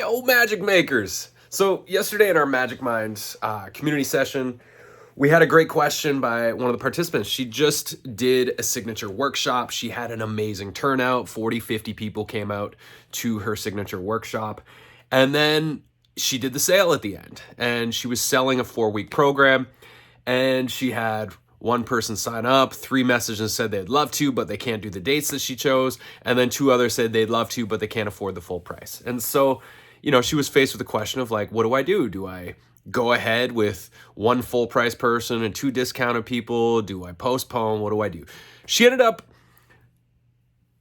Yo, Magic Makers! So yesterday in our Magic Mind community session, we had a great question by one of the participants. She just did a signature workshop. She had an amazing turnout. 40, 50 people came out to her signature workshop. And then she did the sale at the end. And she was selling a 4-week program. And she had one person sign up, 3 messages said they'd love to, but they can't do the dates that she chose. And then 2 others said they'd love to, but they can't afford the full price. And so, she was faced with the question of like, what do I do? Do I go ahead with 1 full price person and 2 discounted people? Do I postpone? What do I do? She ended up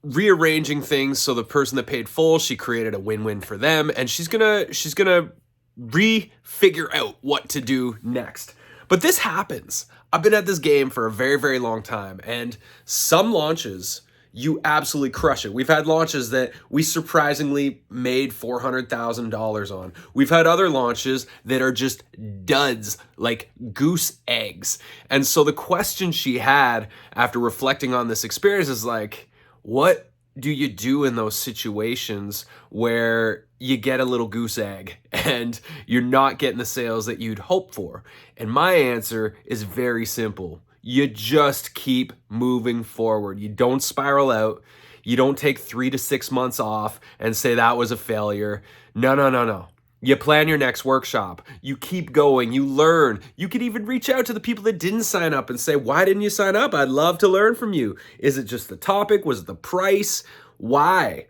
rearranging things so the person that paid full, she created a win-win for them, and she's gonna re-figure out what to do next. But this happens. I've been at this game for a very, very long time, and some launches, you absolutely crush it. We've had launches that we surprisingly made $400,000 on. We've had other launches that are just duds, like goose eggs. And so the question she had after reflecting on this experience is like, what do you do in those situations where you get a little goose egg and you're not getting the sales that you'd hope for? And my answer is very simple. You just keep moving forward. You don't spiral out. You don't take 3 to 6 months off and say that was a failure. No. You plan your next workshop. You keep going. You learn. You could even reach out to the people that didn't sign up and say, why didn't you sign up? I'd love to learn from you. Is it just the topic? Was it the price? Why?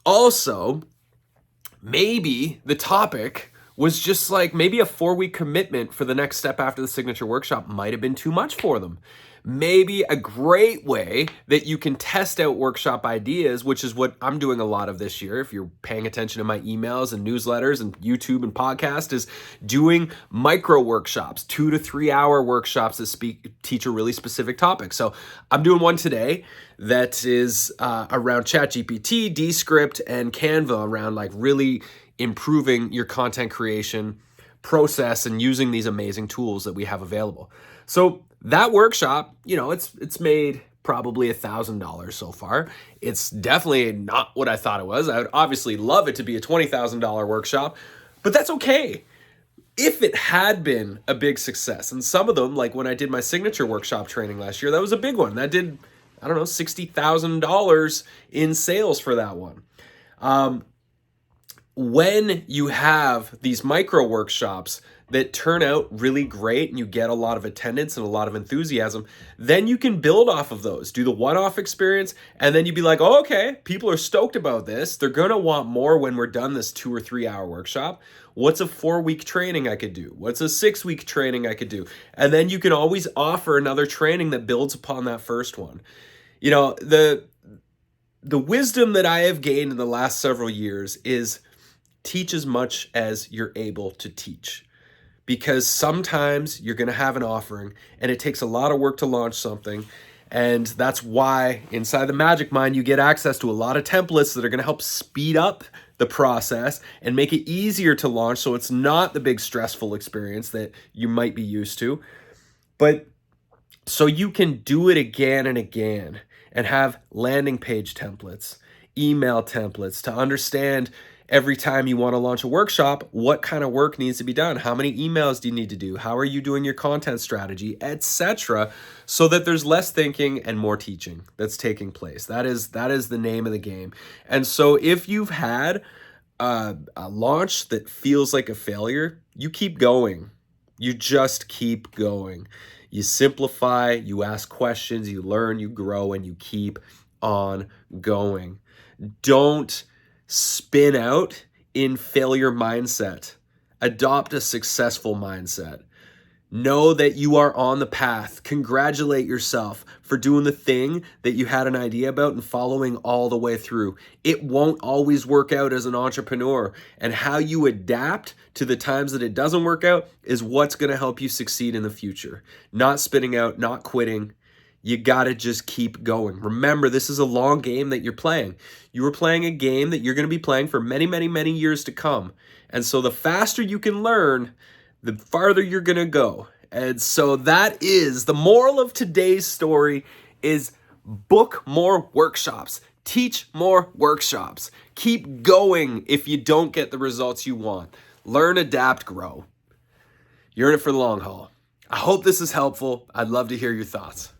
Also, maybe the topic was just like maybe a 4-week commitment for the next step after the signature workshop might have been too much for them. Maybe a great way that you can test out workshop ideas, which is what I'm doing a lot of this year, if you're paying attention to my emails and newsletters and YouTube and podcast, is doing micro workshops, 2 to 3 hour workshops that teach a really specific topic. So I'm doing one today that is around ChatGPT, Descript, and Canva, around like really improving your content creation process and using these amazing tools that we have available. So that workshop, it's made probably $1,000 so far. It's definitely not what I thought it was. I would obviously love it to be a $20,000 workshop, but that's okay. If it had been a big success, and some of them, like when I did my signature workshop training last year, that was a big one. That did, $60,000 in sales for that one. When you have these micro workshops that turn out really great and you get a lot of attendance and a lot of enthusiasm, then you can build off of those. Do the one-off experience, and then you'd be like, oh, okay, people are stoked about this. They're going to want more when we're done this 2 or 3 hour workshop. What's a 4-week training I could do? What's a 6-week training I could do? And then you can always offer another training that builds upon that first one. The wisdom that I have gained in the last several years is teach as much as you're able to teach. Because sometimes you're going to have an offering and it takes a lot of work to launch something. And that's why inside the Magic Mind, you get access to a lot of templates that are going to help speed up the process and make it easier to launch, so it's not the big stressful experience that you might be used to. But so you can do it again and again and have landing page templates, email templates to understand every time you want to launch a workshop, what kind of work needs to be done? How many emails do you need to do? How are you doing your content strategy, etc., so that there's less thinking and more teaching that's taking place. That is the name of the game. And so if you've had a launch that feels like a failure, you keep going. You just keep going. You simplify, you ask questions, you learn, you grow, and you keep on going. Don't spin out in failure mindset. Adopt a successful mindset. Know that you are on the path. Congratulate yourself for doing the thing that you had an idea about and following all the way through. It won't always work out as an entrepreneur, and how you adapt to the times that it doesn't work out is what's going to help you succeed in the future. Not spinning out, not quitting. You got to just keep going. Remember, this is a long game that you're playing. You are playing a game that you're going to be playing for many, many, many years to come. And so the faster you can learn, the farther you're going to go. And so that is the moral of today's story, is book more workshops. Teach more workshops. keep going if you don't get the results you want. Learn, adapt, grow. You're in it for the long haul. I hope this is helpful. I'd love to hear your thoughts.